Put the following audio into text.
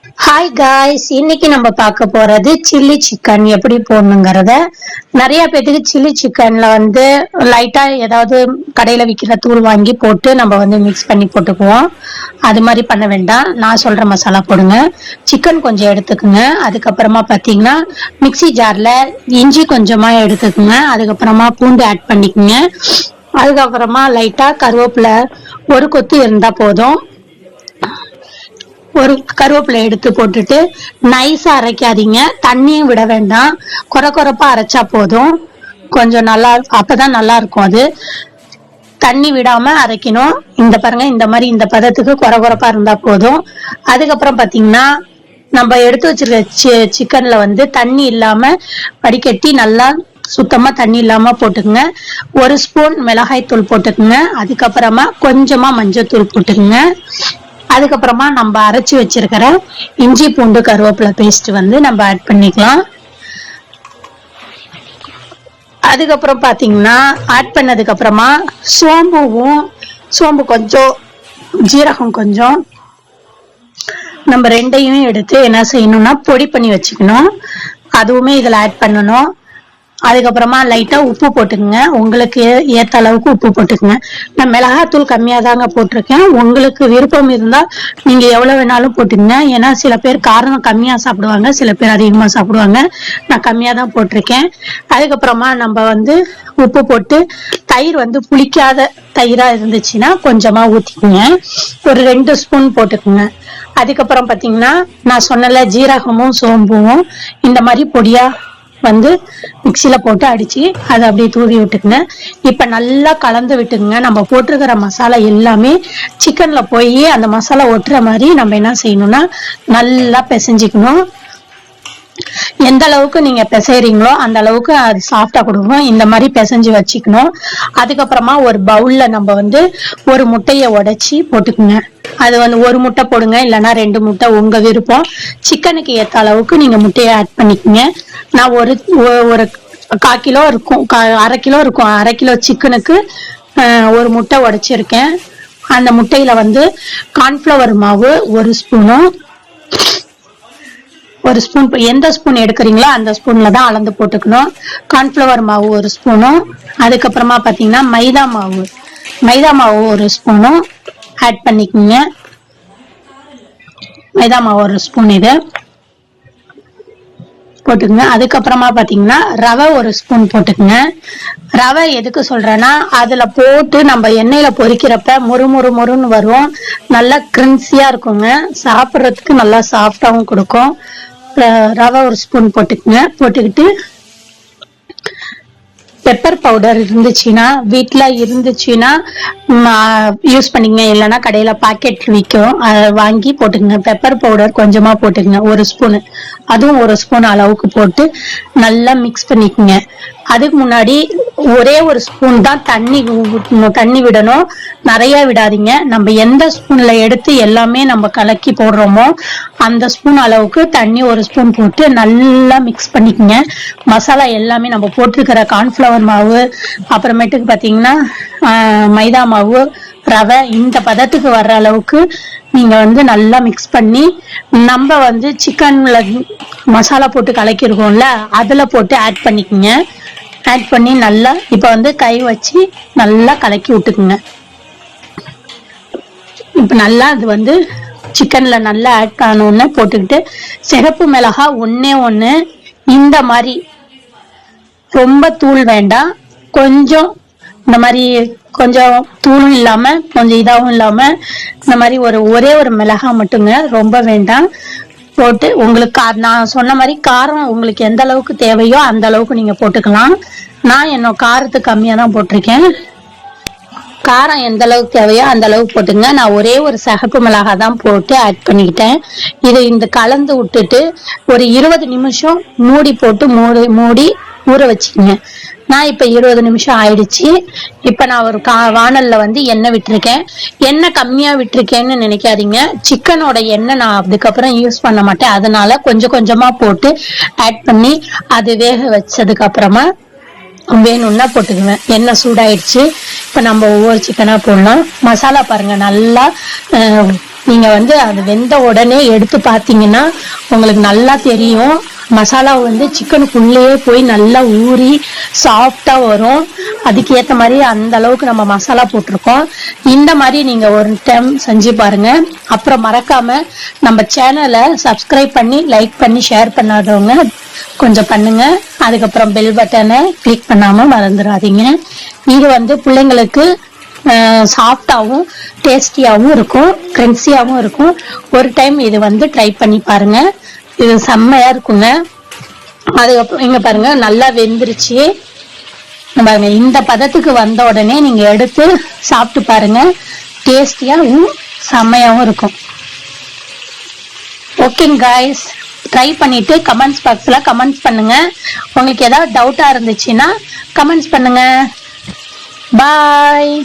Hi guys, இன்னைக்கு நம்ம பார்க்க போறது சில்லி சிக்கன் எப்படி போடணுங்கிறத. நிறைய பேத்துக்கு சில்லி சிக்கன்ல லைட்டா ஏதாவது கடையில விற்கிற தூள் வாங்கி போட்டு நம்ம மிக்ஸ் பண்ணி போட்டுக்குவோம். அது மாதிரி பண்ண வேண்டாம். நான் சொல்ற மசாலா போடுங்க. சிக்கன் கொஞ்சம் எடுத்துக்குங்க. அதுக்கப்புறமா பாத்தீங்கன்னா மிக்சி ஜார்ல இஞ்சி கொஞ்சமா எடுத்துக்குங்க. அதுக்கப்புறமா பூண்டு ஆட் பண்ணிக்கோங்க. அதுக்கப்புறமா லைட்டா கருவேப்பிலை ஒரு கொத்து இருந்தா போதும். ஒரு கருவேப்பிலை எடுத்து போட்டுட்டு நைஸா அரைக்காதீங்க, தண்ணியும் விட வேண்டாம். குறை குறைப்பா அரைச்சா போதும். கொஞ்சம் நல்லா, அப்பதான் நல்லா இருக்கும். அது தண்ணி விடாம அரைக்கணும். இந்த பாருங்க, இந்த மாதிரி இந்த பதத்துக்கு குறை குறைப்பா இருந்தா போதும். அதுக்கப்புறம் பாத்தீங்கன்னா நம்ம எடுத்து வச்சிருக்க சிக்கன்ல தண்ணி இல்லாம வடிகட்டி நல்லா சுத்தமா தண்ணி இல்லாம போட்டுக்குங்க. ஒரு ஸ்பூன் மிளகாய் தூள் போட்டுக்குங்க. அதுக்கப்புறமா கொஞ்சமா மஞ்சள் தூள் போட்டுக்குங்க. அதுக்கப்புறமா நம்ம அரைச்சி வச்சிருக்கிற இஞ்சி பூண்டு கருவேப்பிலை பேஸ்ட் நம்ம ஆட் பண்ணிக்கலாம். அதுக்கப்புறம் பாத்தீங்கன்னா ஆட் பண்ணதுக்கு அப்புறமா சோம்பு கொஞ்சம், ஜீரகம் கொஞ்சம், நம்ம ரெண்டையும் எடுத்து என்ன செய்யணும்னா பொடி பண்ணி வச்சுக்கணும். அதுவுமே இதுல ஆட் பண்ணணும். அதுக்கப்புறமா லைட்டா உப்பு போட்டுக்குங்க. உங்களுக்கு ஏத்த அளவுக்கு உப்பு போட்டுக்குங்க. நான் மிளகாத்தூள் கம்மியா தாங்க போட்டிருக்கேன். உங்களுக்கு விருப்பம் இருந்தா நீங்க எவ்வளவு வேணாலும் போட்டுக்கங்க. ஏன்னா சில பேர் காரம் கம்மியா சாப்பிடுவாங்க, சில பேர் அதிகமா சாப்பிடுவாங்க. நான் கம்மியா தான் போட்டிருக்கேன். அதுக்கப்புறமா நம்ம உப்பு போட்டு தயிர் புளிக்காத தயிரா இருந்துச்சுன்னா கொஞ்சமா ஊத்திக்குங்க. ஒரு 2 ஸ்பூன் போட்டுக்குங்க. அதுக்கப்புறம் பாத்தீங்கன்னா நான் சொன்னல ஜீரகமும் சோம்பும் இந்த மாதிரி பொடியா மிக்சியில போட்டு அடிச்சு அதை அப்படியே தூவி விட்டுக்குங்க. இப்ப நல்லா கலந்து விட்டுக்குங்க. நம்ம போட்டிருக்கிற மசாலா எல்லாமே சிக்கன்ல போய் அந்த மசாலா ஒட்டுற மாதிரி நம்ம என்ன செய்யணும்னா நல்லா பிசைஞ்சிக்கணும். எந்த அளவுக்கு நீங்க பிசைறீங்களோ அந்த அளவுக்கு அது சாஃப்டா கொடுக்கும். இந்த மாதிரி பிசைஞ்சு வச்சுக்கணும். அதுக்கப்புறமா ஒரு பவுல்ல நம்ம ஒரு முட்டையை உடைச்சி போட்டுக்குங்க. அது ஒரு முட்டை போடுங்க, இல்லைன்னா 2 முட்டை, உங்க விருப்பம். சிக்கனுக்கு ஏத்த அளவுக்கு நீங்க முட்டையை ஆட் பண்ணிக்கங்க. நான் ஒரு 1/4 கிலோ இருக்கும், 1/2 கிலோ இருக்கும். 1/2 கிலோ சிக்கனுக்கு ஒரு முட்டை உடைச்சிருக்கேன். அந்த முட்டையில கார்ன்ஃபிளவர் மாவு 1 ஸ்பூனும், 1 ஸ்பூன் எந்த ஸ்பூன் எடுக்கிறீங்களோ அந்த ஸ்பூன்ல தான் அளந்து போட்டுக்கணும். கார்ன்ஃபிளவர் மாவு 1 ஸ்பூனும், அதுக்கப்புறமா பாத்தீங்கன்னா மைதா மாவு 1 ஸ்பூனும் ஆட் பண்ணிக்கோங்க. மைதா மாவு 1 ஸ்பூன் இது போட்டுக்குங்க. அதுக்கப்புறமா பாத்தீங்கன்னா ரவை 1 ஸ்பூன் போட்டுக்குங்க. ரவை எதுக்கு சொல்றேன்னா அதுல போட்டு நம்ம எண்ணெயில பொரிக்கிறப்ப முறுன்னு வரும். நல்லா கிரின்சியா இருக்குங்க. சாப்பிட்றதுக்கு நல்லா சாஃப்டாவும் கொடுக்கும். ரவை 1 ஸ்பூன் போட்டுக்குங்க. போட்டுக்கிட்டு பெப்பர் பவுடர் வீட்டுல இருந்துச்சுன்னா யூஸ் பண்ணிக்கங்க. இல்லைன்னா கடையில பாக்கெட் விற்கும், அதை வாங்கி போட்டுக்கங்க. பெப்பர் பவுடர் கொஞ்சமா போட்டுக்கங்க, 1 ஸ்பூன். அதுவும் 1 ஸ்பூன் அளவுக்கு போட்டு நல்லா மிக்ஸ் பண்ணிக்கங்க. அதுக்கு முன்னாடி ஒரே 1 ஸ்பூன் தான் தண்ணி விடணும், நிறைய விடாதீங்க. நம்ம எந்த ஸ்பூன்ல எடுத்து எல்லாமே நம்ம கலக்கி போடுறோமோ அந்த ஸ்பூன் அளவுக்கு தண்ணி 1 ஸ்பூன் போட்டு நல்லா மிக்ஸ் பண்ணிக்கங்க. மசாலா எல்லாமே நம்ம போட்டிருக்கிற கார்ன்ஃபிளவர் மாவு, அப்புறமேட்டுக்கு பாத்தீங்கன்னா மைதா மாவு, ரவை இந்த பதத்துக்கு வர்ற அளவுக்கு நீங்க நல்லா மிக்ஸ் பண்ணி நம்ம சிக்கன்ல மசாலா போட்டு கலக்கிருக்கோம்ல அதுல போட்டு ஆட் பண்ணிக்கோங்க. ஆட் பண்ணி நல்லா இப்ப கை வச்சு நல்லா கலக்கி விட்டுக்குங்க. இப்ப நல்லா அது சிக்கன்ல நல்லா ஆட் ஆனோன்னு போட்டுக்கிட்டு சிகப்பு மிளகா 1 இந்த மாதிரி, ரொம்ப தூள் வேண்டாம், கொஞ்சம் இந்த மாதிரி கொஞ்சம் தூளும் இல்லாம கொஞ்சம் இதாவும் இல்லாம இந்த மாதிரி ஒரே ஒரு மிளகா மட்டுங்க, ரொம்ப வேண்டாம் போட்டு உங்களுக்கு நான் சொன்ன மாதிரி காரம் உங்களுக்கு எந்த அளவுக்கு தேவையோ அந்த அளவுக்கு நீங்க போட்டுக்கலாம். நான் என்னோட காரத்துக்கு கம்மியா தான் போட்டிருக்கேன். காரம் எந்த அளவுக்கு தேவையோ அந்த அளவுக்கு போட்டுங்க. நான் ஒரே ஒரு சிகப்பு மிளகா தான் போட்டு ஆட் பண்ணிக்கிட்டேன். இதை இந்த கலந்து விட்டுட்டு ஒரு 20 நிமிஷம் மூடி போட்டு மூடி ஊற வச்சுக்கோங்க. நான் இப்ப 20 நிமிஷம் ஆயிடுச்சு. இப்ப நான் ஒரு வானல்ல எண்ணெய் விட்டுருக்கேன். எண்ணெய் கம்மியா விட்டுருக்கேன்னு நினைக்காதீங்க. சிக்கனோட எண்ணெய் நான் அதுக்கப்புறம் யூஸ் பண்ண மாட்டேன், அதனால கொஞ்சம் கொஞ்சமா போட்டு ஆட் பண்ணி அது வேக வச்சதுக்கு அப்புறமா வேணும்னா போட்டுக்குவேன். எண்ணெய் சூடாயிடுச்சு. இப்ப நம்ம ஒவ்வொரு சிக்கனா போடலாம். மசாலா பாருங்க நல்லா நீங்க வந்து அது வெந்த உடனே எடுத்து பாத்தீங்கன்னா உங்களுக்கு நல்லா தெரியும். மசாலா வந்து சிக்கனுக்குள்ளேயே போய் நல்லா ஊறி சாஃப்டா வரும். அதுக்கு ஏத்த மாதிரி அந்த அளவுக்கு நம்ம மசாலா போட்டிருக்கோம். இந்த மாதிரி நீங்க ஒரு டைம் செஞ்சு பாருங்க. அப்புறம் மறக்காம நம்ம சேனலை சப்ஸ்கிரைப் பண்ணி லைக் பண்ணி ஷேர் பண்ணாதவங்க கொஞ்சம் பண்ணுங்க. அதுக்கப்புறம் பெல் பட்டனை கிளிக் பண்ணாம மறந்துடாதீங்க. இது வந்து பிள்ளைங்களுக்கு சாஃப்டாவும் டேஸ்டியாவும் இருக்கும், கிரன்சியாவும் இருக்கும். ஒரு டைம் இது வந்து ட்ரை பண்ணி பாருங்க. இது செம்மையா இருக்குங்க. அதுக்கப்புறம் இங்க பாருங்க நல்லா வெந்துருச்சு பாருங்க. இந்த பதத்துக்கு வந்த உடனே நீங்க எடுத்து சாப்பிட்டு பாருங்க. டேஸ்டியாவும் செம்மையாவும் இருக்கும். ஓகேங்க காய்ஸ், ட்ரை பண்ணிட்டு கமெண்ட்ஸ் பாக்ஸ்ல கமெண்ட்ஸ் பண்ணுங்க. உங்களுக்கு ஏதாவது டவுட்டா இருந்துச்சுன்னா கமெண்ட்ஸ் பண்ணுங்க. பாய்.